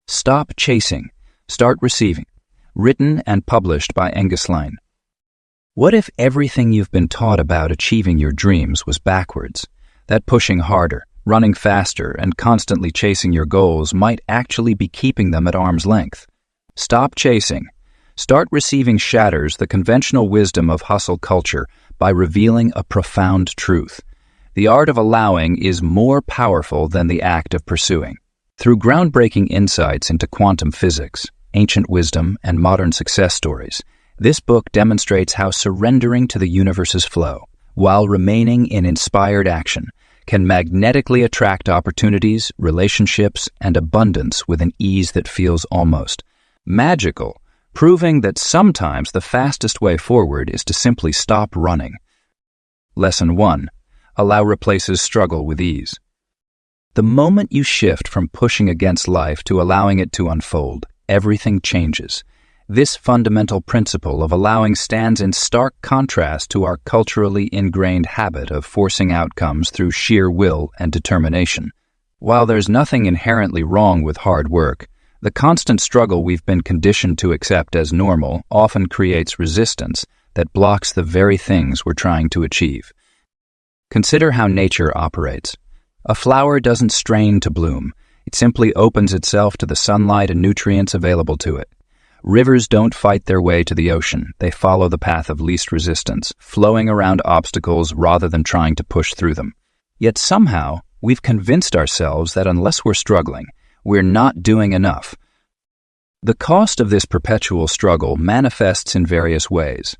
Stop Chasing, Start Receiving, written and published by Ngasline. What if everything you've been taught about achieving your dreams was backwards? That pushing harder, running faster, and constantly chasing your goals might actually be keeping them at arm's length. Stop Chasing, Start Receiving shatters the conventional wisdom of hustle culture by revealing a profound truth. The art of allowing is more powerful than the act of pursuing. Through groundbreaking insights into quantum physics, ancient wisdom, and modern success stories, this book demonstrates how surrendering to the universe's flow, while remaining in inspired action, can magnetically attract opportunities, relationships, and abundance with an ease that feels almost magical, proving that sometimes the fastest way forward is to simply stop running. Lesson 1. Allow replaces struggle with ease. The moment you shift from pushing against life to allowing it to unfold, everything changes. This fundamental principle of allowing stands in stark contrast to our culturally ingrained habit of forcing outcomes through sheer will and determination. While there's nothing inherently wrong with hard work, the constant struggle we've been conditioned to accept as normal often creates resistance that blocks the very things we're trying to achieve. Consider how nature operates. A flower doesn't strain to bloom. It simply opens itself to the sunlight and nutrients available to it. Rivers don't fight their way to the ocean. They follow the path of least resistance, flowing around obstacles rather than trying to push through them. Yet somehow, we've convinced ourselves that unless we're struggling, we're not doing enough. The cost of this perpetual struggle manifests in various ways.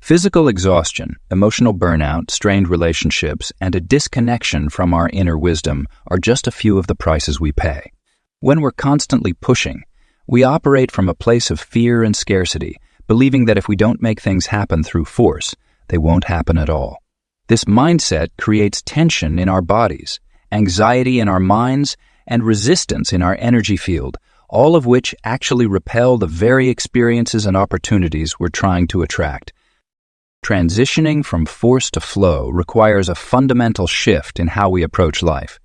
Physical exhaustion, emotional burnout, strained relationships, and a disconnection from our inner wisdom are just a few of the prices we pay. When we're constantly pushing, we operate from a place of fear and scarcity, believing that if we don't make things happen through force, they won't happen at all. This mindset creates tension in our bodies, anxiety in our minds, and resistance in our energy field, all of which actually repel the very experiences and opportunities we're trying to attract. Transitioning from force to flow requires a fundamental shift in how we approach life.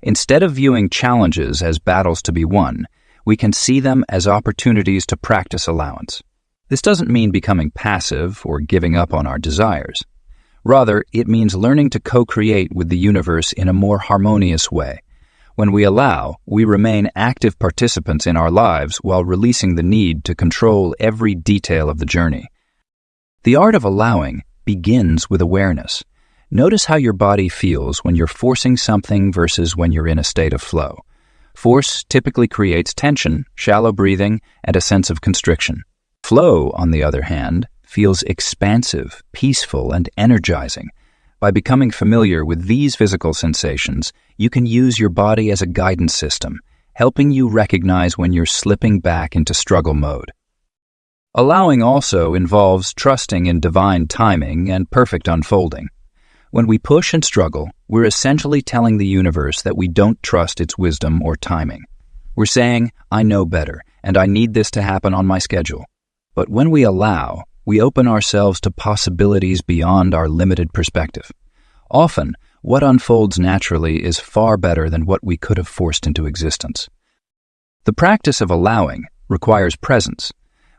Instead of viewing challenges as battles to be won, we can see them as opportunities to practice allowance. This doesn't mean becoming passive or giving up on our desires. Rather, it means learning to co-create with the universe in a more harmonious way. When we allow, we remain active participants in our lives while releasing the need to control every detail of the journey. The art of allowing begins with awareness. Notice how your body feels when you're forcing something versus when you're in a state of flow. Force typically creates tension, shallow breathing, and a sense of constriction. Flow, on the other hand, feels expansive, peaceful, and energizing. By becoming familiar with these physical sensations, you can use your body as a guidance system, helping you recognize when you're slipping back into struggle mode. Allowing also involves trusting in divine timing and perfect unfolding. When we push and struggle, we're essentially telling the universe that we don't trust its wisdom or timing. We're saying, I know better, and I need this to happen on my schedule. But when we allow, we open ourselves to possibilities beyond our limited perspective. Often, what unfolds naturally is far better than what we could have forced into existence. The practice of allowing requires presence.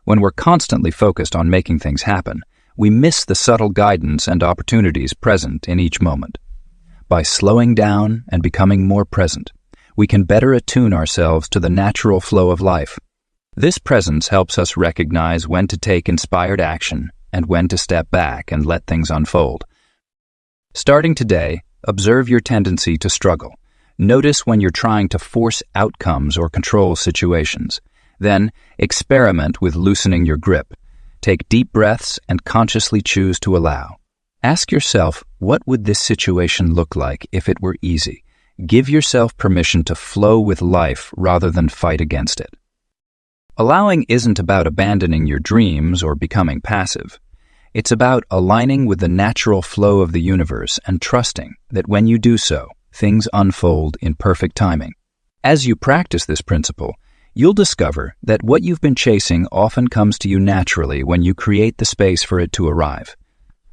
When we're constantly focused on making things happen, we miss the subtle guidance and opportunities present in each moment. By slowing down and becoming more present, we can better attune ourselves to the natural flow of life. This presence helps us recognize when to take inspired action and when to step back and let things unfold. Starting today, observe your tendency to struggle. Notice when you're trying to force outcomes or control situations. Then, experiment with loosening your grip. Take deep breaths and consciously choose to allow. Ask yourself, what would this situation look like if it were easy? Give yourself permission to flow with life rather than fight against it. Allowing isn't about abandoning your dreams or becoming passive. It's about aligning with the natural flow of the universe and trusting that when you do so, things unfold in perfect timing. As you practice this principle, you'll discover that what you've been chasing often comes to you naturally when you create the space for it to arrive.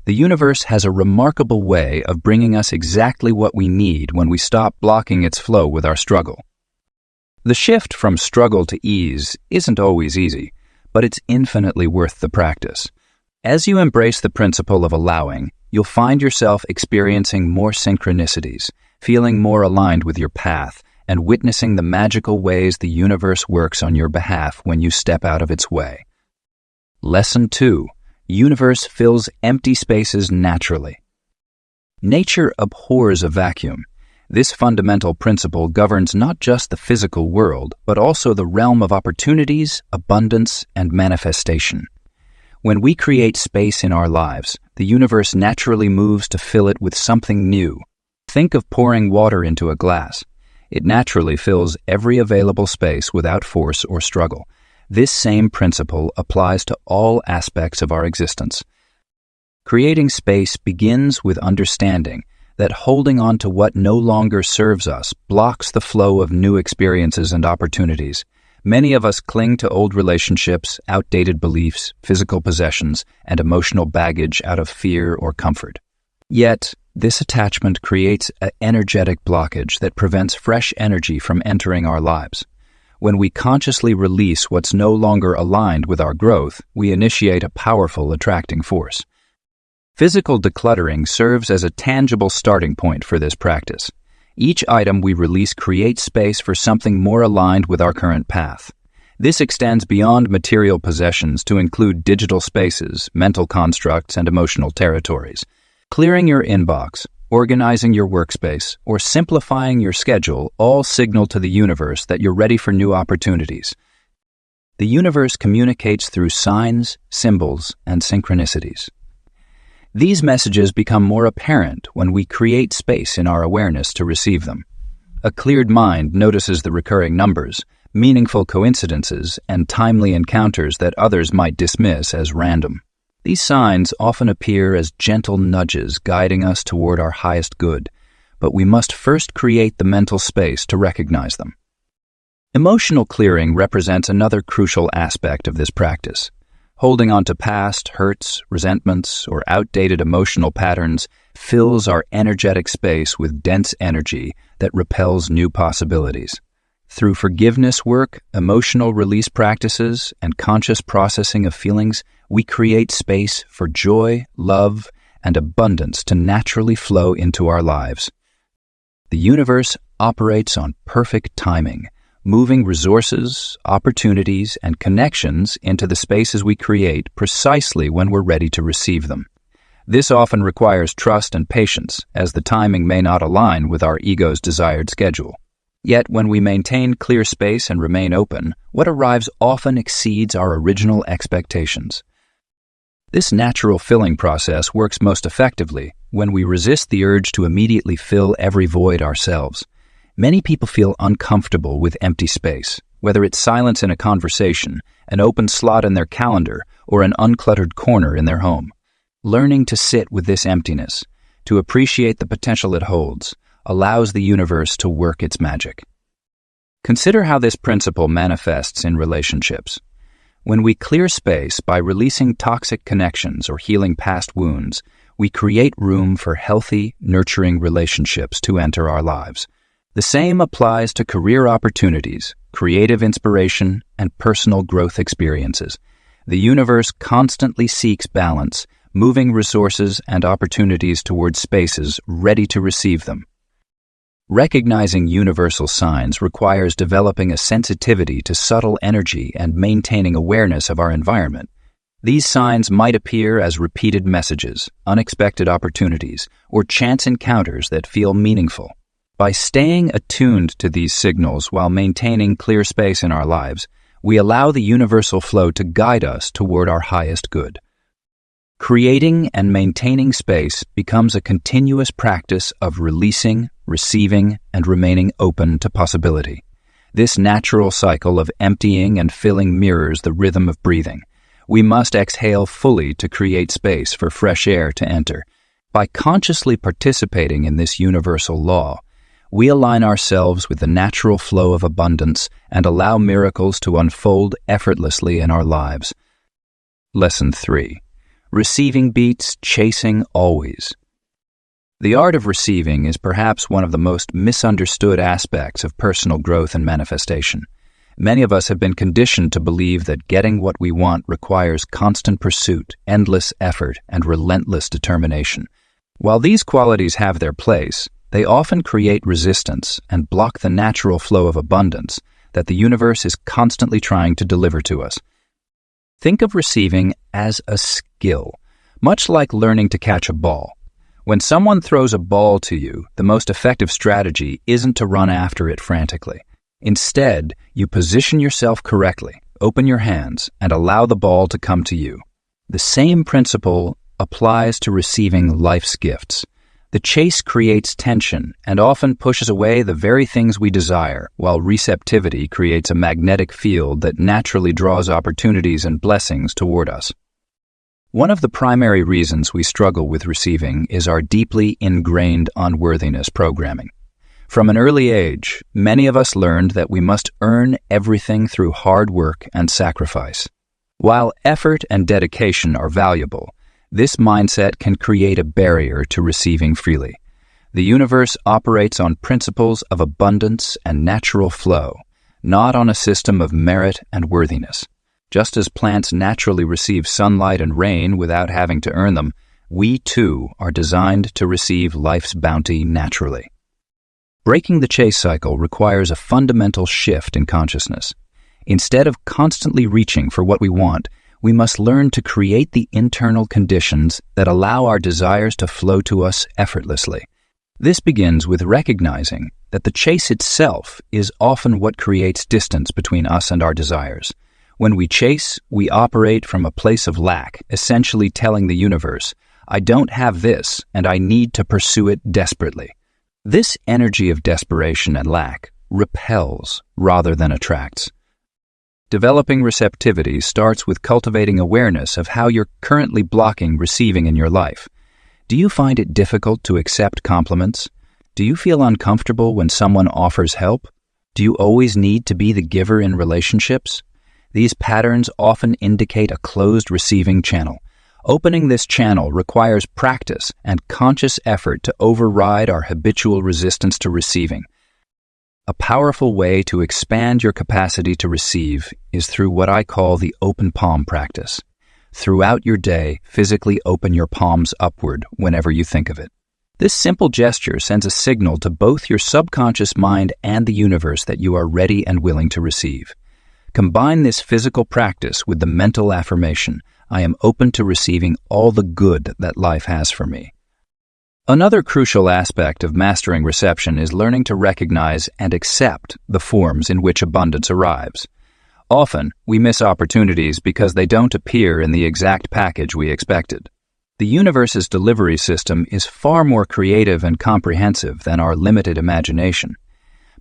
The universe has a remarkable way of bringing us exactly what we need when we stop blocking its flow with our struggle. The shift from struggle to ease isn't always easy, but it's infinitely worth the practice. As you embrace the principle of allowing, you'll find yourself experiencing more synchronicities, feeling more aligned with your path, and witnessing the magical ways the universe works on your behalf when you step out of its way. Lesson 2. Universe fills empty spaces naturally. Nature abhors a vacuum. This fundamental principle governs not just the physical world, but also the realm of opportunities, abundance, and manifestation. When we create space in our lives, the universe naturally moves to fill it with something new. Think of pouring water into a glass. It naturally fills every available space without force or struggle. This same principle applies to all aspects of our existence. Creating space begins with understanding that holding on to what no longer serves us blocks the flow of new experiences and opportunities. Many of us cling to old relationships, outdated beliefs, physical possessions, and emotional baggage out of fear or comfort. Yet, this attachment creates an energetic blockage that prevents fresh energy from entering our lives. When we consciously release what's no longer aligned with our growth, we initiate a powerful attracting force. Physical decluttering serves as a tangible starting point for this practice. Each item we release creates space for something more aligned with our current path. This extends beyond material possessions to include digital spaces, mental constructs, and emotional territories. Clearing your inbox, organizing your workspace, or simplifying your schedule all signal to the universe that you're ready for new opportunities. The universe communicates through signs, symbols, and synchronicities. These messages become more apparent when we create space in our awareness to receive them. A cleared mind notices the recurring numbers, meaningful coincidences, and timely encounters that others might dismiss as random. These signs often appear as gentle nudges guiding us toward our highest good, but we must first create the mental space to recognize them. Emotional clearing represents another crucial aspect of this practice. Holding on to past hurts, resentments, or outdated emotional patterns fills our energetic space with dense energy that repels new possibilities. Through forgiveness work, emotional release practices, and conscious processing of feelings, we create space for joy, love, and abundance to naturally flow into our lives. The universe operates on perfect timing, moving resources, opportunities, and connections into the spaces we create precisely when we're ready to receive them. This often requires trust and patience, as the timing may not align with our ego's desired schedule. Yet when we maintain clear space and remain open, what arrives often exceeds our original expectations. This natural filling process works most effectively when we resist the urge to immediately fill every void ourselves. Many people feel uncomfortable with empty space, whether it's silence in a conversation, an open slot in their calendar, or an uncluttered corner in their home. Learning to sit with this emptiness, to appreciate the potential it holds, allows the universe to work its magic. Consider how this principle manifests in relationships. When we clear space by releasing toxic connections or healing past wounds, we create room for healthy, nurturing relationships to enter our lives. The same applies to career opportunities, creative inspiration, and personal growth experiences. The universe constantly seeks balance, moving resources and opportunities towards spaces ready to receive them. Recognizing universal signs requires developing a sensitivity to subtle energy and maintaining awareness of our environment. These signs might appear as repeated messages, unexpected opportunities, or chance encounters that feel meaningful. By staying attuned to these signals while maintaining clear space in our lives, we allow the universal flow to guide us toward our highest good. Creating and maintaining space becomes a continuous practice of releasing, receiving, and remaining open to possibility. This natural cycle of emptying and filling mirrors the rhythm of breathing. We must exhale fully to create space for fresh air to enter. By consciously participating in this universal law, we align ourselves with the natural flow of abundance and allow miracles to unfold effortlessly in our lives. Lesson 3. Receiving beats chasing always. The art of receiving is perhaps one of the most misunderstood aspects of personal growth and manifestation. Many of us have been conditioned to believe that getting what we want requires constant pursuit, endless effort, and relentless determination. While these qualities have their place, they often create resistance and block the natural flow of abundance that the universe is constantly trying to deliver to us. Think of receiving as a skill, much like learning to catch a ball. When someone throws a ball to you, the most effective strategy isn't to run after it frantically. Instead, you position yourself correctly, open your hands, and allow the ball to come to you. The same principle applies to receiving life's gifts. The chase creates tension and often pushes away the very things we desire, while receptivity creates a magnetic field that naturally draws opportunities and blessings toward us. One of the primary reasons we struggle with receiving is our deeply ingrained unworthiness programming. From an early age, many of us learned that we must earn everything through hard work and sacrifice. While effort and dedication are valuable, this mindset can create a barrier to receiving freely. The universe operates on principles of abundance and natural flow, not on a system of merit and worthiness. Just as plants naturally receive sunlight and rain without having to earn them, we too are designed to receive life's bounty naturally. Breaking the chase cycle requires a fundamental shift in consciousness. Instead of constantly reaching for what we want, we must learn to create the internal conditions that allow our desires to flow to us effortlessly. This begins with recognizing that the chase itself is often what creates distance between us and our desires. When we chase, we operate from a place of lack, essentially telling the universe, "I don't have this, and I need to pursue it desperately." This energy of desperation and lack repels rather than attracts. Developing receptivity starts with cultivating awareness of how you're currently blocking receiving in your life. Do you find it difficult to accept compliments? Do you feel uncomfortable when someone offers help? Do you always need to be the giver in relationships? These patterns often indicate a closed receiving channel. Opening this channel requires practice and conscious effort to override our habitual resistance to receiving. A powerful way to expand your capacity to receive is through what I call the open palm practice. Throughout your day, physically open your palms upward whenever you think of it. This simple gesture sends a signal to both your subconscious mind and the universe that you are ready and willing to receive. Combine this physical practice with the mental affirmation, "I am open to receiving all the good that life has for me." Another crucial aspect of mastering reception is learning to recognize and accept the forms in which abundance arrives. Often, we miss opportunities because they don't appear in the exact package we expected. The universe's delivery system is far more creative and comprehensive than our limited imagination.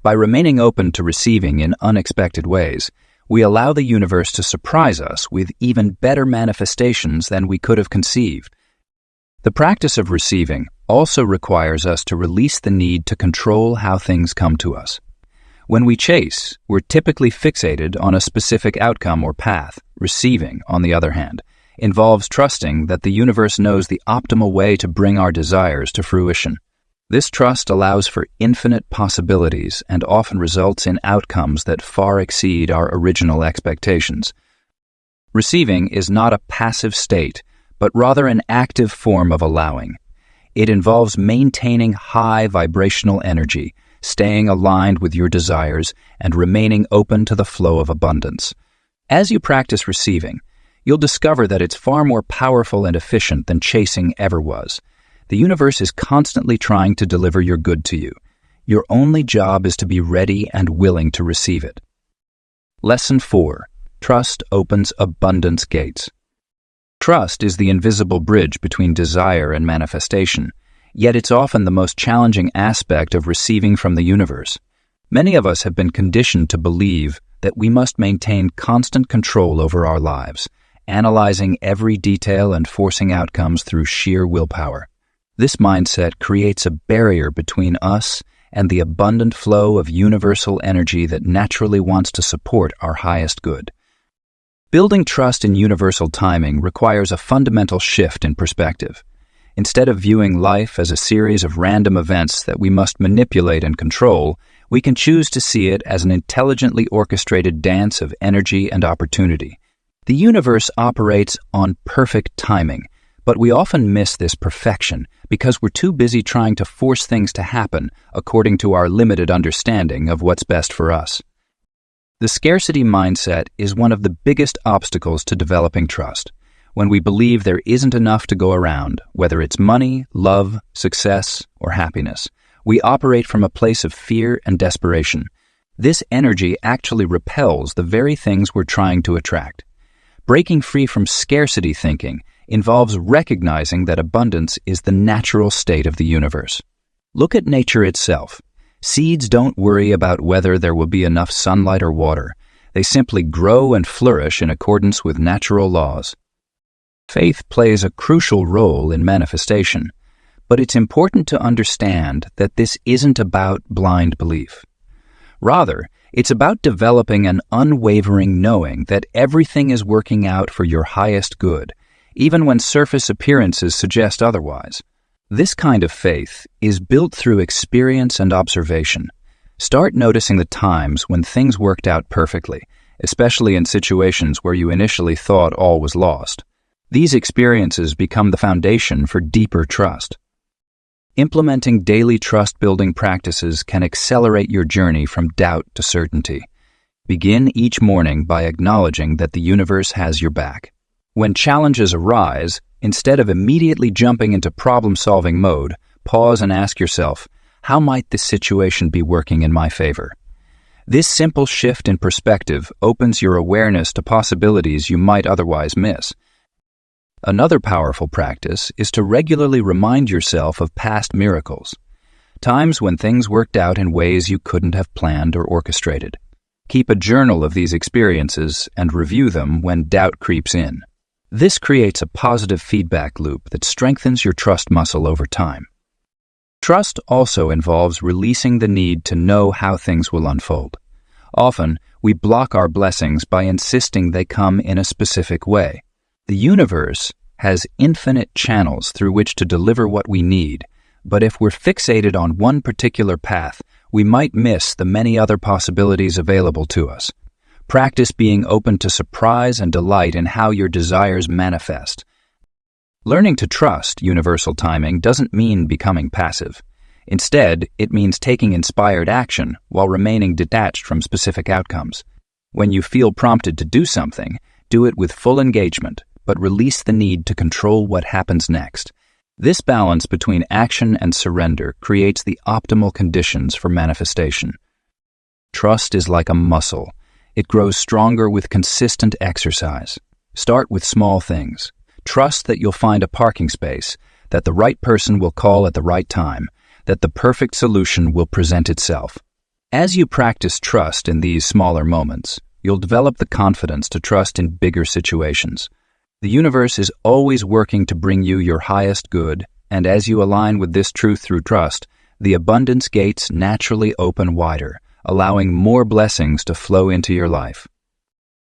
By remaining open to receiving in unexpected ways, we allow the universe to surprise us with even better manifestations than we could have conceived. The practice of receiving also requires us to release the need to control how things come to us. When we chase, we're typically fixated on a specific outcome or path. Receiving, on the other hand, involves trusting that the universe knows the optimal way to bring our desires to fruition. This trust allows for infinite possibilities and often results in outcomes that far exceed our original expectations. Receiving is not a passive state, but rather an active form of allowing. It involves maintaining high vibrational energy, staying aligned with your desires, and remaining open to the flow of abundance. As you practice receiving, you'll discover that it's far more powerful and efficient than chasing ever was. The universe is constantly trying to deliver your good to you. Your only job is to be ready and willing to receive it. Lesson 4. Trust opens abundance gates. Trust is the invisible bridge between desire and manifestation, yet it's often the most challenging aspect of receiving from the universe. Many of us have been conditioned to believe that we must maintain constant control over our lives, analyzing every detail and forcing outcomes through sheer willpower. This mindset creates a barrier between us and the abundant flow of universal energy that naturally wants to support our highest good. Building trust in universal timing requires a fundamental shift in perspective. Instead of viewing life as a series of random events that we must manipulate and control, we can choose to see it as an intelligently orchestrated dance of energy and opportunity. The universe operates on perfect timing, but we often miss this perfection because we're too busy trying to force things to happen according to our limited understanding of what's best for us. The scarcity mindset is one of the biggest obstacles to developing trust. When we believe there isn't enough to go around, whether it's money, love, success, or happiness, we operate from a place of fear and desperation. This energy actually repels the very things we're trying to attract. Breaking free from scarcity thinking involves recognizing that abundance is the natural state of the universe. Look at nature itself. Seeds don't worry about whether there will be enough sunlight or water. They simply grow and flourish in accordance with natural laws. Faith plays a crucial role in manifestation, but it's important to understand that this isn't about blind belief. Rather, it's about developing an unwavering knowing that everything is working out for your highest good, even when surface appearances suggest otherwise. This kind of faith is built through experience and observation. Start noticing the times when things worked out perfectly, especially in situations where you initially thought all was lost. These experiences become the foundation for deeper trust. Implementing daily trust-building practices can accelerate your journey from doubt to certainty. Begin each morning by acknowledging that the universe has your back. When challenges arise, instead of immediately jumping into problem-solving mode, pause and ask yourself, how might this situation be working in my favor? This simple shift in perspective opens your awareness to possibilities you might otherwise miss. Another powerful practice is to regularly remind yourself of past miracles, times when things worked out in ways you couldn't have planned or orchestrated. Keep a journal of these experiences and review them when doubt creeps in. This creates a positive feedback loop that strengthens your trust muscle over time. Trust also involves releasing the need to know how things will unfold. Often, we block our blessings by insisting they come in a specific way. The universe has infinite channels through which to deliver what we need, but if we're fixated on one particular path, we might miss the many other possibilities available to us. Practice being open to surprise and delight in how your desires manifest. Learning to trust universal timing doesn't mean becoming passive. Instead, it means taking inspired action while remaining detached from specific outcomes. When you feel prompted to do something, do it with full engagement, but release the need to control what happens next. This balance between action and surrender creates the optimal conditions for manifestation. Trust is like a muscle. It grows stronger with consistent exercise. Start with small things. Trust that you'll find a parking space, that the right person will call at the right time, that the perfect solution will present itself. As you practice trust in these smaller moments, you'll develop the confidence to trust in bigger situations. The universe is always working to bring you your highest good, and as you align with this truth through trust, the abundance gates naturally open wider, allowing more blessings to flow into your life.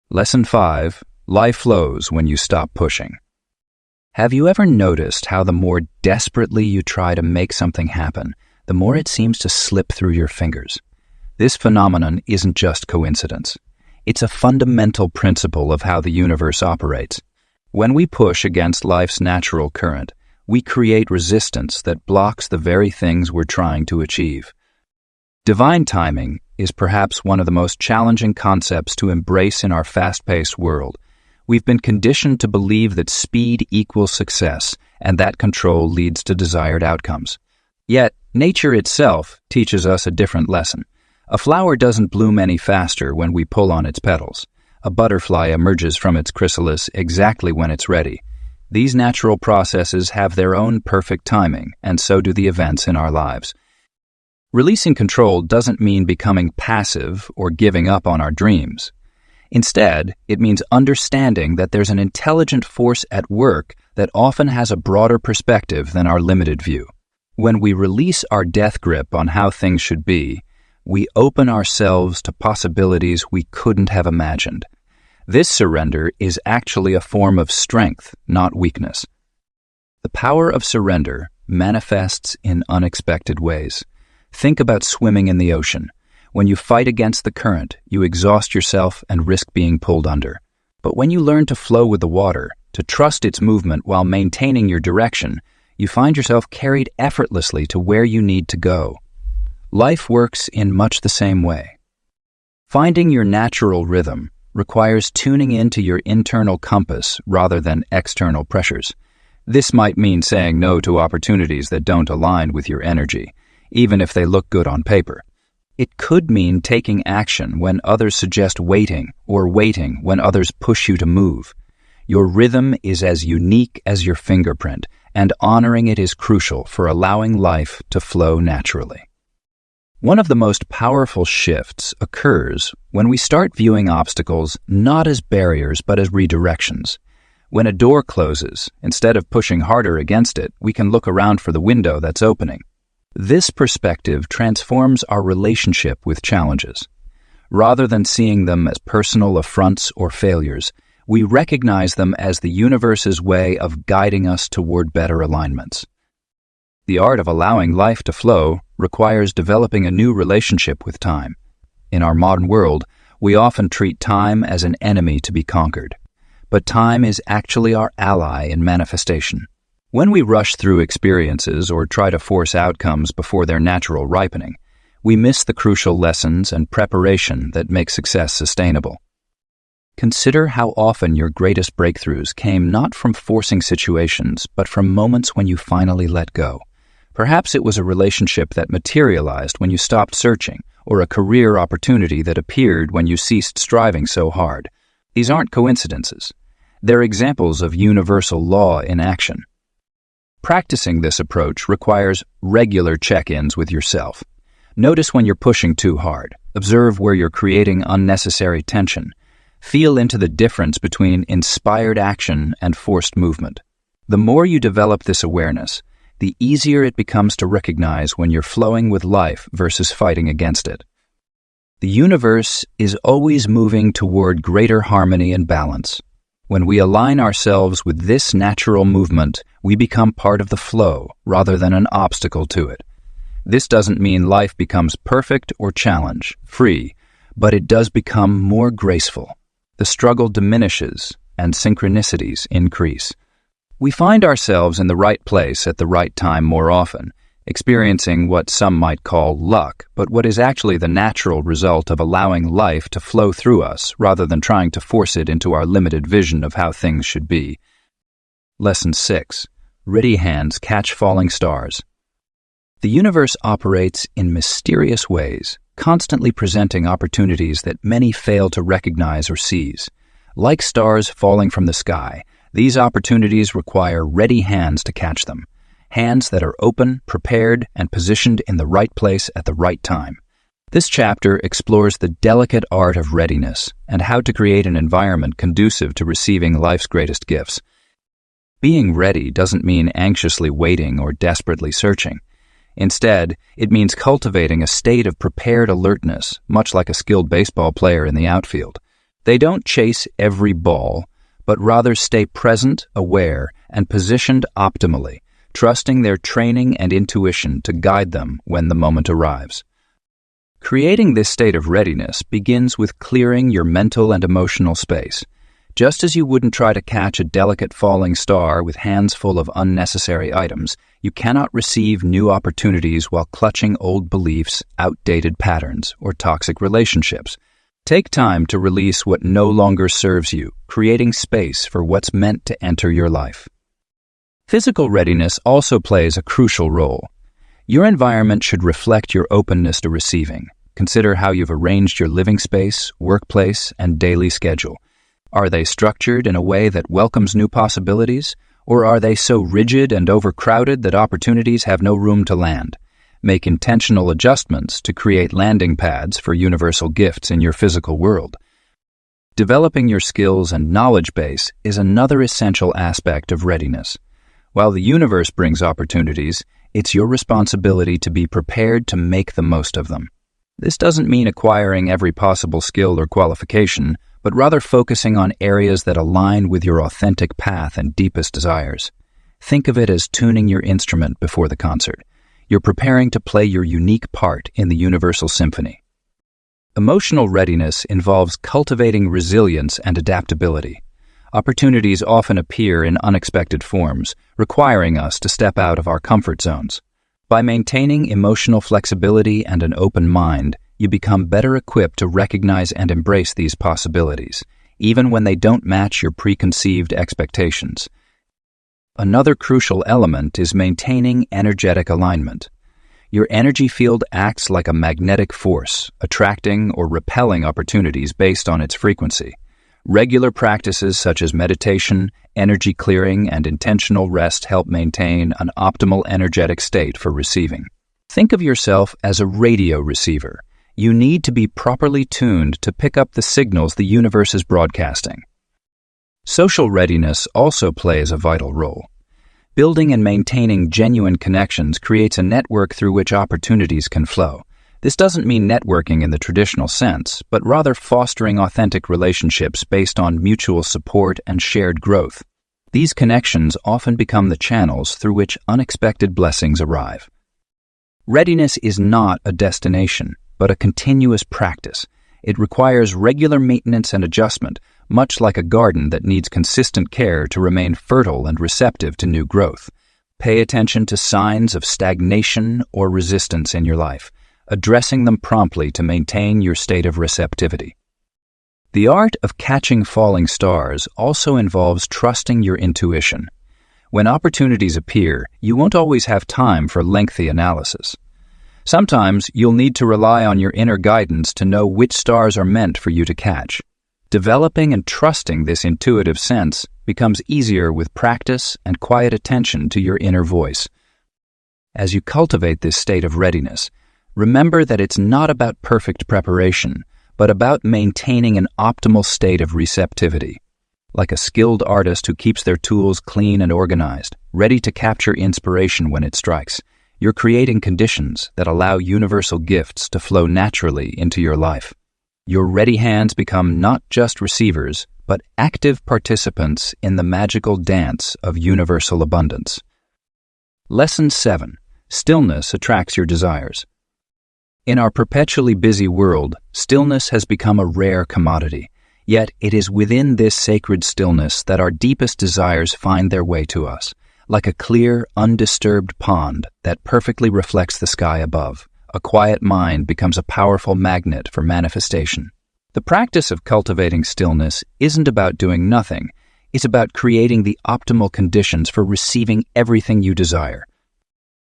Lesson 5. Life flows when you stop pushing. Have you ever noticed how the more desperately you try to make something happen, the more it seems to slip through your fingers? This phenomenon isn't just coincidence. It's a fundamental principle of how the universe operates. When we push against life's natural current, we create resistance that blocks the very things we're trying to achieve. Divine timing is perhaps one of the most challenging concepts to embrace in our fast-paced world. We've been conditioned to believe that speed equals success, and that control leads to desired outcomes. Yet, nature itself teaches us a different lesson. A flower doesn't bloom any faster when we pull on its petals. A butterfly emerges from its chrysalis exactly when it's ready. These natural processes have their own perfect timing, and so do the events in our lives. Releasing control doesn't mean becoming passive or giving up on our dreams. Instead, it means understanding that there's an intelligent force at work that often has a broader perspective than our limited view. When we release our death grip on how things should be, we open ourselves to possibilities we couldn't have imagined. This surrender is actually a form of strength, not weakness. The power of surrender manifests in unexpected ways. Think about swimming in the ocean. When you fight against the current, you exhaust yourself and risk being pulled under. But when you learn to flow with the water, to trust its movement while maintaining your direction, you find yourself carried effortlessly to where you need to go. Life works in much the same way. Finding your natural rhythm requires tuning into your internal compass rather than external pressures. This might mean saying no to opportunities that don't align with your energy, even if they look good on paper. It could mean taking action when others suggest waiting, or waiting when others push you to move. Your rhythm is as unique as your fingerprint, and honoring it is crucial for allowing life to flow naturally. One of the most powerful shifts occurs when we start viewing obstacles not as barriers but as redirections. When a door closes, instead of pushing harder against it, we can look around for the window that's opening. This perspective transforms our relationship with challenges. Rather than seeing them as personal affronts or failures, we recognize them as the universe's way of guiding us toward better alignments. The art of allowing life to flow requires developing a new relationship with time. In our modern world, we often treat time as an enemy to be conquered. But time is actually our ally in manifestation. When we rush through experiences or try to force outcomes before their natural ripening, we miss the crucial lessons and preparation that make success sustainable. Consider how often your greatest breakthroughs came not from forcing situations, but from moments when you finally let go. Perhaps it was a relationship that materialized when you stopped searching, or a career opportunity that appeared when you ceased striving so hard. These aren't coincidences. They're examples of universal law in action. Practicing this approach requires regular check-ins with yourself. Notice when you're pushing too hard. Observe where you're creating unnecessary tension. Feel into the difference between inspired action and forced movement. The more you develop this awareness, the easier it becomes to recognize when you're flowing with life versus fighting against it. The universe is always moving toward greater harmony and balance. When we align ourselves with this natural movement, we become part of the flow rather than an obstacle to it. This doesn't mean life becomes perfect or challenge-free, but it does become more graceful. The struggle diminishes and synchronicities increase. We find ourselves in the right place at the right time more often, experiencing what some might call luck, but what is actually the natural result of allowing life to flow through us rather than trying to force it into our limited vision of how things should be. Lesson 6. Ready hands catch falling stars. The universe operates in mysterious ways, constantly presenting opportunities that many fail to recognize or seize. Like stars falling from the sky, these opportunities require ready hands to catch them. Hands that are open, prepared, and positioned in the right place at the right time. This chapter explores the delicate art of readiness and how to create an environment conducive to receiving life's greatest gifts. Being ready doesn't mean anxiously waiting or desperately searching. Instead, it means cultivating a state of prepared alertness, much like a skilled baseball player in the outfield. They don't chase every ball, but rather stay present, aware, and positioned optimally, trusting their training and intuition to guide them when the moment arrives. Creating this state of readiness begins with clearing your mental and emotional space. Just as you wouldn't try to catch a delicate falling star with hands full of unnecessary items, you cannot receive new opportunities while clutching old beliefs, outdated patterns, or toxic relationships. Take time to release what no longer serves you, creating space for what's meant to enter your life. Physical readiness also plays a crucial role. Your environment should reflect your openness to receiving. Consider how you've arranged your living space, workplace, and daily schedule. Are they structured in a way that welcomes new possibilities, or are they so rigid and overcrowded that opportunities have no room to land? Make intentional adjustments to create landing pads for universal gifts in your physical world. Developing your skills and knowledge base is another essential aspect of readiness. While the universe brings opportunities, it's your responsibility to be prepared to make the most of them. This doesn't mean acquiring every possible skill or qualification, but rather focusing on areas that align with your authentic path and deepest desires. Think of it as tuning your instrument before the concert. You're preparing to play your unique part in the universal symphony. Emotional readiness involves cultivating resilience and adaptability. Opportunities often appear in unexpected forms, requiring us to step out of our comfort zones. By maintaining emotional flexibility and an open mind, you become better equipped to recognize and embrace these possibilities, even when they don't match your preconceived expectations. Another crucial element is maintaining energetic alignment. Your energy field acts like a magnetic force, attracting or repelling opportunities based on its frequency. Regular practices such as meditation, energy clearing, and intentional rest help maintain an optimal energetic state for receiving. Think of yourself as a radio receiver. You need to be properly tuned to pick up the signals the universe is broadcasting. Social readiness also plays a vital role. Building and maintaining genuine connections creates a network through which opportunities can flow. This doesn't mean networking in the traditional sense, but rather fostering authentic relationships based on mutual support and shared growth. These connections often become the channels through which unexpected blessings arrive. Readiness is not a destination, but a continuous practice. It requires regular maintenance and adjustment, much like a garden that needs consistent care to remain fertile and receptive to new growth. Pay attention to signs of stagnation or resistance in your life, addressing them promptly to maintain your state of receptivity. The art of catching falling stars also involves trusting your intuition. When opportunities appear, you won't always have time for lengthy analysis. Sometimes you'll need to rely on your inner guidance to know which stars are meant for you to catch. Developing and trusting this intuitive sense becomes easier with practice and quiet attention to your inner voice. As you cultivate this state of readiness, remember that it's not about perfect preparation, but about maintaining an optimal state of receptivity. Like a skilled artist who keeps their tools clean and organized, ready to capture inspiration when it strikes, you're creating conditions that allow universal gifts to flow naturally into your life. Your ready hands become not just receivers, but active participants in the magical dance of universal abundance. Lesson 7. Stillness attracts your desires. In our perpetually busy world, stillness has become a rare commodity. Yet it is within this sacred stillness that our deepest desires find their way to us, like a clear, undisturbed pond that perfectly reflects the sky above. A quiet mind becomes a powerful magnet for manifestation. The practice of cultivating stillness isn't about doing nothing. It's about creating the optimal conditions for receiving everything you desire.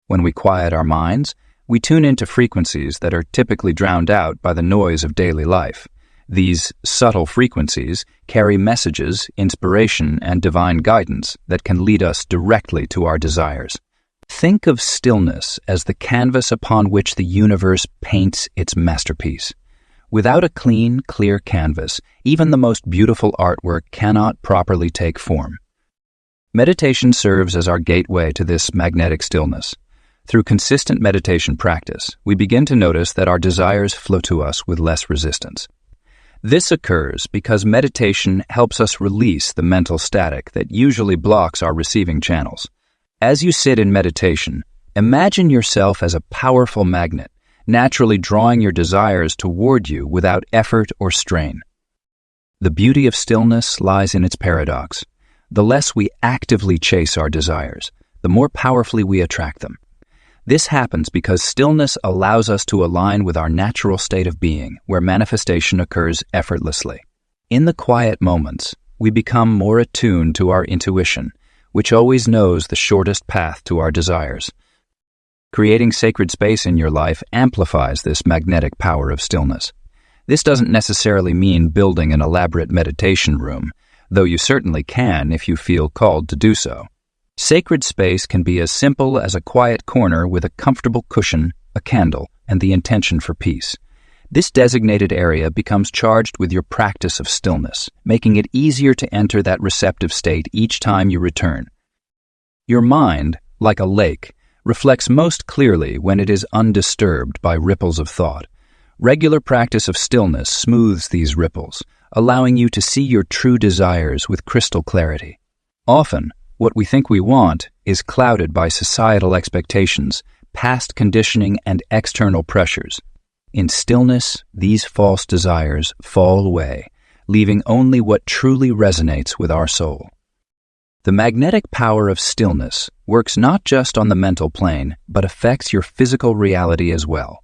When we quiet our minds, we tune into frequencies that are typically drowned out by the noise of daily life. These subtle frequencies carry messages, inspiration, and divine guidance that can lead us directly to our desires. Think of stillness as the canvas upon which the universe paints its masterpiece. Without a clean, clear canvas, even the most beautiful artwork cannot properly take form. Meditation serves as our gateway to this magnetic stillness. Through consistent meditation practice, we begin to notice that our desires flow to us with less resistance. This occurs because meditation helps us release the mental static that usually blocks our receiving channels. As you sit in meditation, imagine yourself as a powerful magnet, naturally drawing your desires toward you without effort or strain. The beauty of stillness lies in its paradox. The less we actively chase our desires, the more powerfully we attract them. This happens because stillness allows us to align with our natural state of being, where manifestation occurs effortlessly. In the quiet moments, we become more attuned to our intuition, which always knows the shortest path to our desires. Creating sacred space in your life amplifies this magnetic power of stillness. This doesn't necessarily mean building an elaborate meditation room, though you certainly can if you feel called to do so. Sacred space can be as simple as a quiet corner with a comfortable cushion, a candle, and the intention for peace. This designated area becomes charged with your practice of stillness, making it easier to enter that receptive state each time you return. Your mind, like a lake, reflects most clearly when it is undisturbed by ripples of thought. Regular practice of stillness smooths these ripples, allowing you to see your true desires with crystal clarity. Often, What we think we want is clouded by societal expectations, past conditioning, and external pressures. In stillness, these false desires fall away, leaving only what truly resonates with our soul. The magnetic power of stillness works not just on the mental plane, but affects your physical reality as well.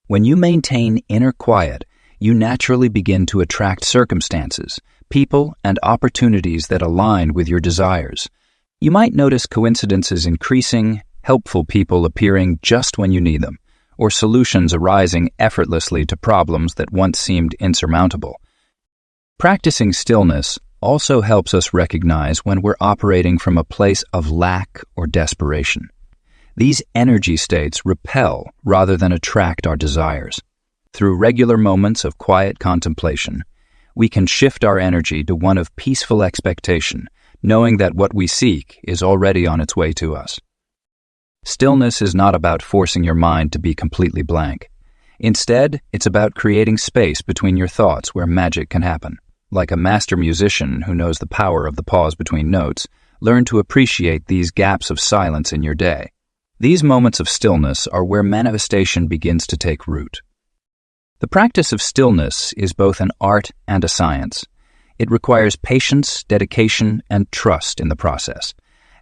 When you maintain inner quiet, you naturally begin to attract circumstances, people, and opportunities that align with your desires. You might notice coincidences increasing, helpful people appearing just when you need them, or solutions arising effortlessly to problems that once seemed insurmountable. Practicing stillness also helps us recognize when we're operating from a place of lack or desperation. These energy states repel rather than attract our desires. Through regular moments of quiet contemplation, we can shift our energy to one of peaceful expectation, knowing that what we seek is already on its way to us. Stillness is not about forcing your mind to be completely blank. Instead, it's about creating space between your thoughts where magic can happen. Like a master musician who knows the power of the pause between notes, learn to appreciate these gaps of silence in your day. These moments of stillness are where manifestation begins to take root. The practice of stillness is both an art and a science. It requires patience, dedication, and trust in the process.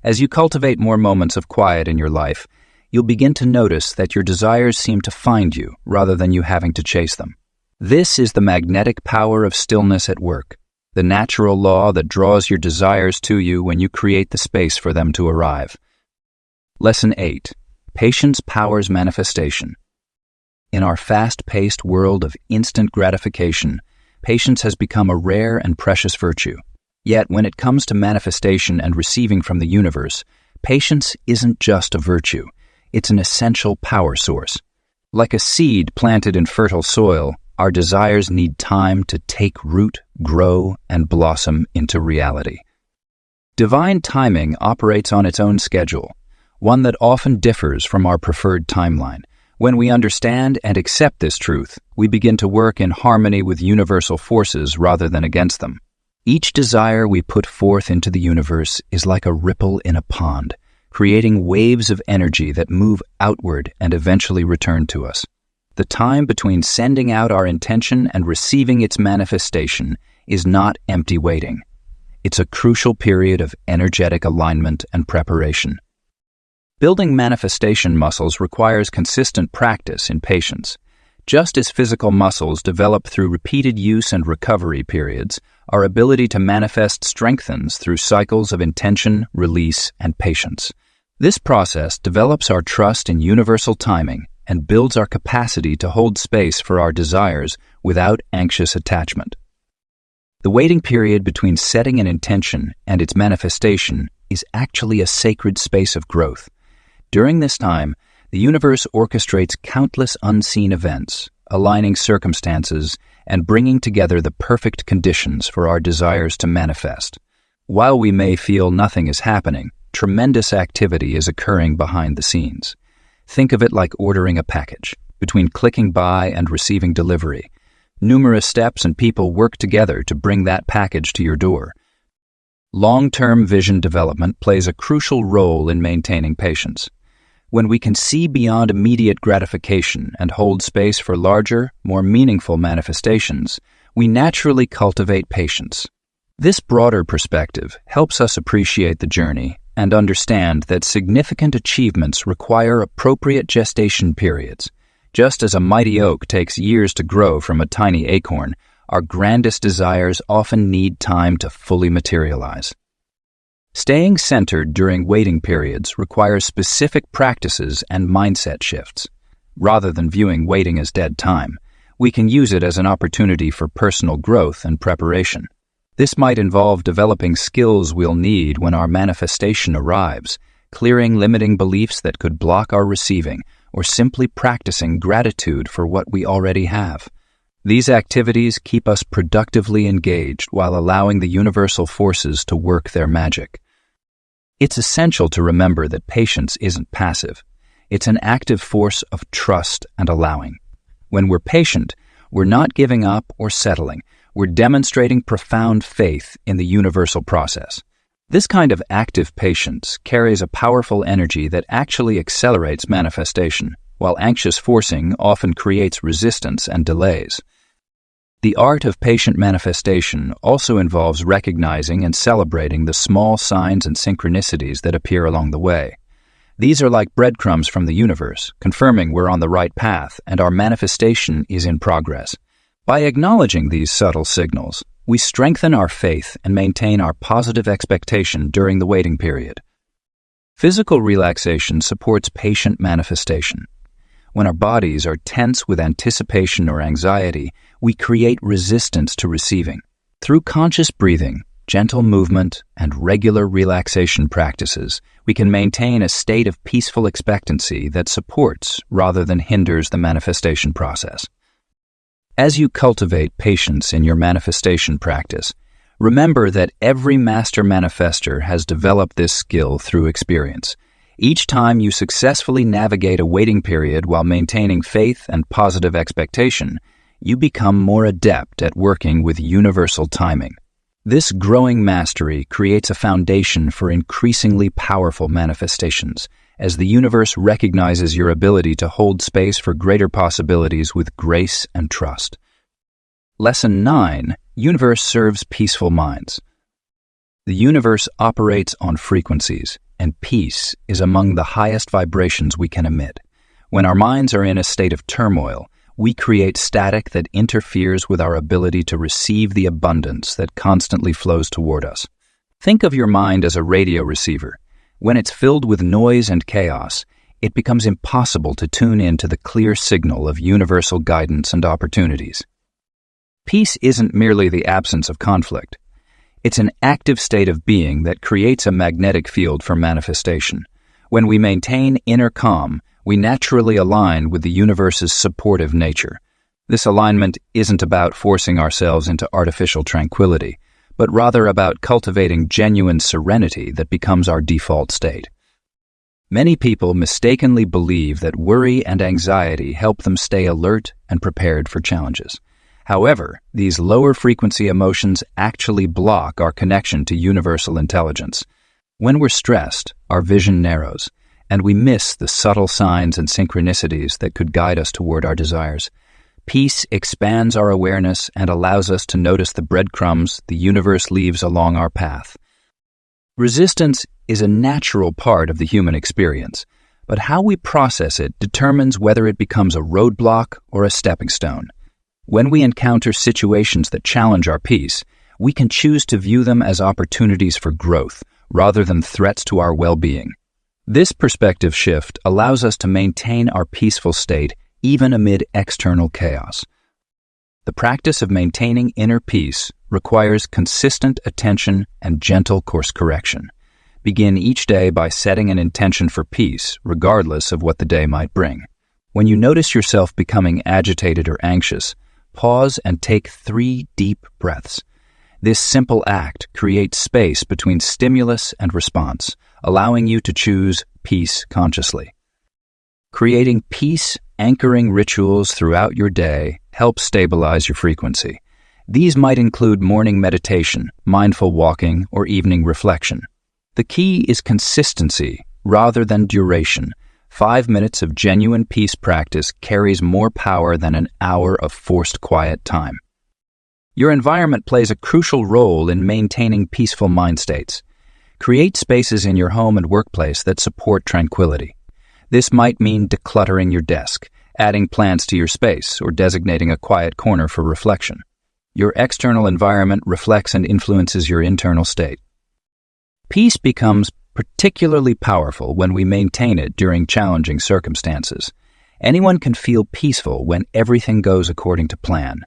As you cultivate more moments of quiet in your life, you'll begin to notice that your desires seem to find you rather than you having to chase them. This is the magnetic power of stillness at work, the natural law that draws your desires to you when you create the space for them to arrive. Lesson 8. Patience powers manifestation. In our fast-paced world of instant gratification, patience has become a rare and precious virtue. Yet, when it comes to manifestation and receiving from the universe, patience isn't just a virtue, it's an essential power source. Like a seed planted in fertile soil, our desires need time to take root, grow, and blossom into reality. Divine timing operates on its own schedule, one that often differs from our preferred timeline. When we understand and accept this truth, we begin to work in harmony with universal forces rather than against them. Each desire we put forth into the universe is like a ripple in a pond, creating waves of energy that move outward and eventually return to us. The time between sending out our intention and receiving its manifestation is not empty waiting. It's a crucial period of energetic alignment and preparation. Building manifestation muscles requires consistent practice and patience. Just as physical muscles develop through repeated use and recovery periods, our ability to manifest strengthens through cycles of intention, release, and patience. This process develops our trust in universal timing and builds our capacity to hold space for our desires without anxious attachment. The waiting period between setting an intention and its manifestation is actually a sacred space of growth. During this time, the universe orchestrates countless unseen events, aligning circumstances and bringing together the perfect conditions for our desires to manifest. While we may feel nothing is happening, tremendous activity is occurring behind the scenes. Think of it like ordering a package. Between clicking buy and receiving delivery, numerous steps and people work together to bring that package to your door. Long-term vision development plays a crucial role in maintaining patience. When we can see beyond immediate gratification and hold space for larger, more meaningful manifestations, we naturally cultivate patience. This broader perspective helps us appreciate the journey and understand that significant achievements require appropriate gestation periods. Just as a mighty oak takes years to grow from a tiny acorn, our grandest desires often need time to fully materialize. Staying centered during waiting periods requires specific practices and mindset shifts. Rather than viewing waiting as dead time, we can use it as an opportunity for personal growth and preparation. This might involve developing skills we'll need when our manifestation arrives, clearing limiting beliefs that could block our receiving, or simply practicing gratitude for what we already have. These activities keep us productively engaged while allowing the universal forces to work their magic. It's essential to remember that patience isn't passive. It's an active force of trust and allowing. When we're patient, we're not giving up or settling. We're demonstrating profound faith in the universal process. This kind of active patience carries a powerful energy that actually accelerates manifestation, while anxious forcing often creates resistance and delays. The art of patient manifestation also involves recognizing and celebrating the small signs and synchronicities that appear along the way. These are like breadcrumbs from the universe, confirming we're on the right path and our manifestation is in progress. By acknowledging these subtle signals, we strengthen our faith and maintain our positive expectation during the waiting period. Physical relaxation supports patient manifestation. When our bodies are tense with anticipation or anxiety, we create resistance to receiving. Through conscious breathing, gentle movement, and regular relaxation practices, we can maintain a state of peaceful expectancy that supports rather than hinders the manifestation process. As you cultivate patience in your manifestation practice, remember that every master manifestor has developed this skill through experience. Each time you successfully navigate a waiting period while maintaining faith and positive expectation, you become more adept at working with universal timing. This growing mastery creates a foundation for increasingly powerful manifestations, as the universe recognizes your ability to hold space for greater possibilities with grace and trust. Lesson 9. Universe serves peaceful minds. The universe operates on frequencies, and peace is among the highest vibrations we can emit. When our minds are in a state of turmoil, we create static that interferes with our ability to receive the abundance that constantly flows toward us. Think of your mind as a radio receiver. When it's filled with noise and chaos, it becomes impossible to tune in to the clear signal of universal guidance and opportunities. Peace isn't merely the absence of conflict. It's an active state of being that creates a magnetic field for manifestation. When we maintain inner calm, we naturally align with the universe's supportive nature. This alignment isn't about forcing ourselves into artificial tranquility, but rather about cultivating genuine serenity that becomes our default state. Many people mistakenly believe that worry and anxiety help them stay alert and prepared for challenges. However, these lower-frequency emotions actually block our connection to universal intelligence. When we're stressed, our vision narrows, and we miss the subtle signs and synchronicities that could guide us toward our desires. Peace expands our awareness and allows us to notice the breadcrumbs the universe leaves along our path. Resistance is a natural part of the human experience, but how we process it determines whether it becomes a roadblock or a stepping stone. When we encounter situations that challenge our peace, we can choose to view them as opportunities for growth rather than threats to our well-being. This perspective shift allows us to maintain our peaceful state even amid external chaos. The practice of maintaining inner peace requires consistent attention and gentle course correction. Begin each day by setting an intention for peace, regardless of what the day might bring. When you notice yourself becoming agitated or anxious, pause and take 3 deep breaths. This simple act creates space between stimulus and response, allowing you to choose peace consciously. Creating peace-anchoring rituals throughout your day helps stabilize your frequency. These might include morning meditation, mindful walking, or evening reflection. The key is consistency rather than duration. 5 minutes of genuine peace practice carries more power than an hour of forced quiet time. Your environment plays a crucial role in maintaining peaceful mind states. Create spaces in your home and workplace that support tranquility. This might mean decluttering your desk, adding plants to your space, or designating a quiet corner for reflection. Your external environment reflects and influences your internal state. Peace becomes particularly powerful when we maintain it during challenging circumstances. Anyone can feel peaceful when everything goes according to plan.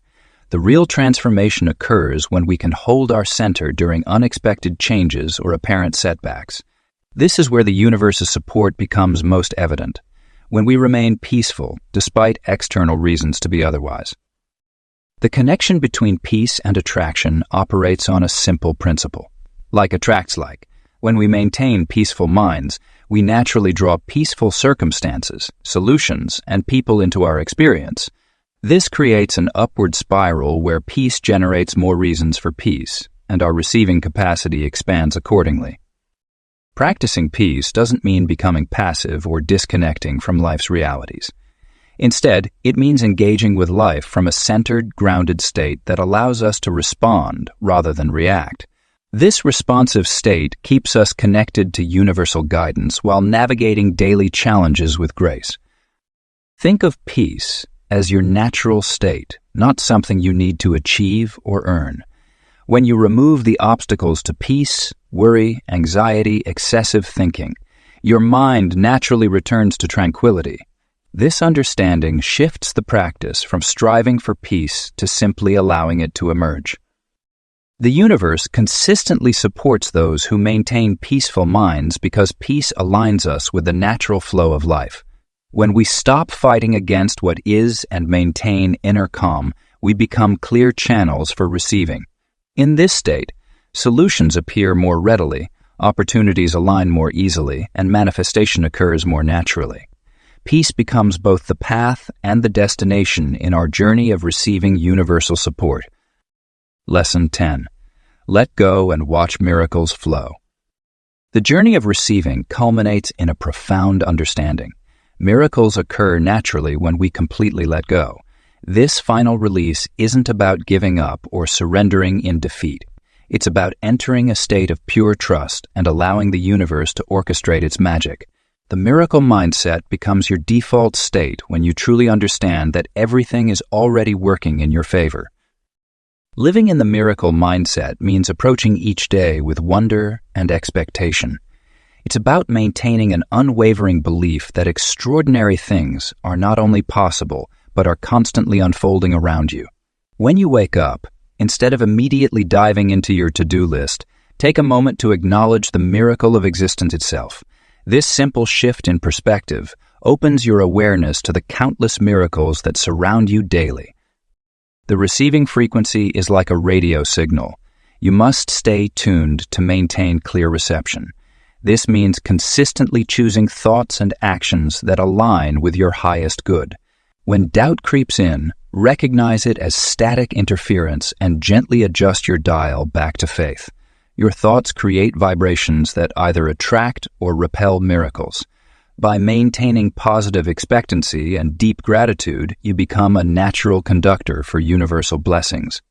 The real transformation occurs when we can hold our center during unexpected changes or apparent setbacks. This is where the universe's support becomes most evident, when we remain peaceful despite external reasons to be otherwise. The connection between peace and attraction operates on a simple principle. Like attracts like. When we maintain peaceful minds, we naturally draw peaceful circumstances, solutions, and people into our experience. This creates an upward spiral where peace generates more reasons for peace, and our receiving capacity expands accordingly. Practicing peace doesn't mean becoming passive or disconnecting from life's realities. Instead, it means engaging with life from a centered, grounded state that allows us to respond rather than react. This responsive state keeps us connected to universal guidance while navigating daily challenges with grace. Think of peace as your natural state, not something you need to achieve or earn. When you remove the obstacles to peace, worry, anxiety, excessive thinking, your mind naturally returns to tranquility. This understanding shifts the practice from striving for peace to simply allowing it to emerge. The universe consistently supports those who maintain peaceful minds because peace aligns us with the natural flow of life. When we stop fighting against what is and maintain inner calm, we become clear channels for receiving. In this state, solutions appear more readily, opportunities align more easily, and manifestation occurs more naturally. Peace becomes both the path and the destination in our journey of receiving universal support. Lesson 10. Let go and watch miracles flow. The journey of receiving culminates in a profound understanding. Miracles occur naturally when we completely let go. This final release isn't about giving up or surrendering in defeat. It's about entering a state of pure trust and allowing the universe to orchestrate its magic. The miracle mindset becomes your default state when you truly understand that everything is already working in your favor. Living in the miracle mindset means approaching each day with wonder and expectation. It's about maintaining an unwavering belief that extraordinary things are not only possible, but are constantly unfolding around you. When you wake up, instead of immediately diving into your to-do list, take a moment to acknowledge the miracle of existence itself. This simple shift in perspective opens your awareness to the countless miracles that surround you daily. The receiving frequency is like a radio signal. You must stay tuned to maintain clear reception. This means consistently choosing thoughts and actions that align with your highest good. When doubt creeps in, recognize it as static interference and gently adjust your dial back to faith. Your thoughts create vibrations that either attract or repel miracles. By maintaining positive expectancy and deep gratitude, you become a natural conductor for universal blessings.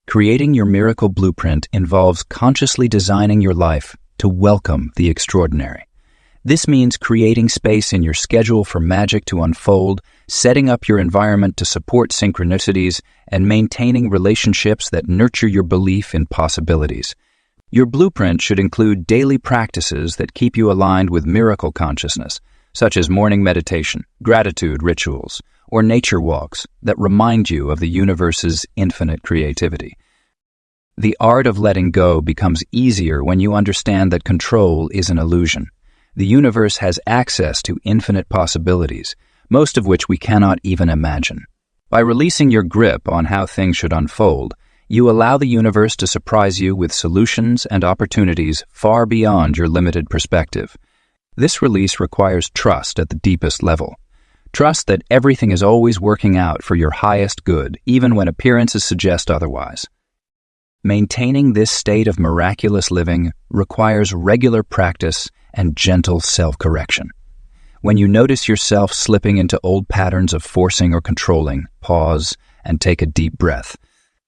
Creating your miracle blueprint involves consciously designing your life to welcome the extraordinary. This means creating space in your schedule for magic to unfold, setting up your environment to support synchronicities, and maintaining relationships that nurture your belief in possibilities. Your blueprint should include daily practices that keep you aligned with miracle consciousness, such as morning meditation, gratitude rituals, or nature walks that remind you of the universe's infinite creativity. The art of letting go becomes easier when you understand that control is an illusion. The universe has access to infinite possibilities, most of which we cannot even imagine. By releasing your grip on how things should unfold, you allow the universe to surprise you with solutions and opportunities far beyond your limited perspective. This release requires trust at the deepest level. Trust that everything is always working out for your highest good, even when appearances suggest otherwise. Maintaining this state of miraculous living requires regular practice and gentle self-correction. When you notice yourself slipping into old patterns of forcing or controlling, pause and take a deep breath.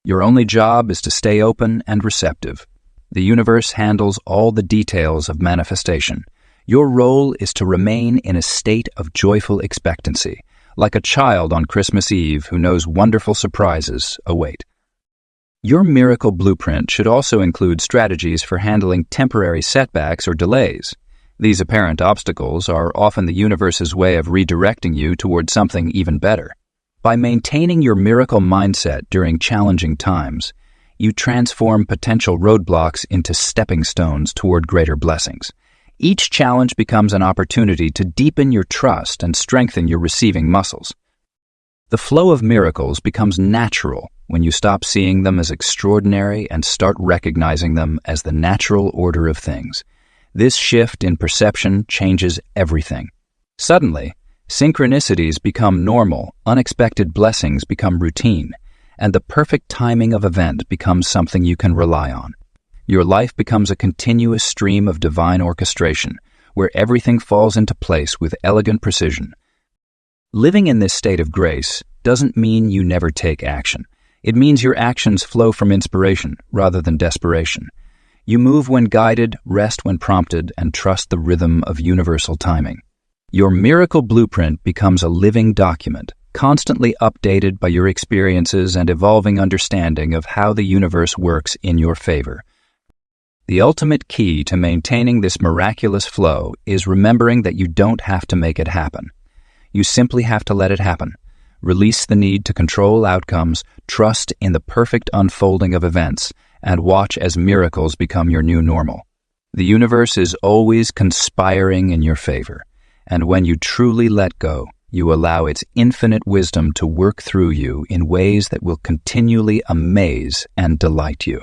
Your only job is to stay open and receptive. The universe handles all the details of manifestation. Your role is to remain in a state of joyful expectancy, like a child on Christmas Eve who knows wonderful surprises await. Your miracle blueprint should also include strategies for handling temporary setbacks or delays. These apparent obstacles are often the universe's way of redirecting you toward something even better. By maintaining your miracle mindset during challenging times, you transform potential roadblocks into stepping stones toward greater blessings. Each challenge becomes an opportunity to deepen your trust and strengthen your receiving muscles. The flow of miracles becomes natural when you stop seeing them as extraordinary and start recognizing them as the natural order of things. This shift in perception changes everything. Suddenly, synchronicities become normal, unexpected blessings become routine, and the perfect timing of event becomes something you can rely on. Your life becomes a continuous stream of divine orchestration, where everything falls into place with elegant precision. Living in this state of grace doesn't mean you never take action. It means your actions flow from inspiration rather than desperation. You move when guided, rest when prompted, and trust the rhythm of universal timing. Your miracle blueprint becomes a living document, constantly updated by your experiences and evolving understanding of how the universe works in your favor. The ultimate key to maintaining this miraculous flow is remembering that you don't have to make it happen. You simply have to let it happen. Release the need to control outcomes, trust in the perfect unfolding of events, and watch as miracles become your new normal. The universe is always conspiring in your favor, and when you truly let go, you allow its infinite wisdom to work through you in ways that will continually amaze and delight you.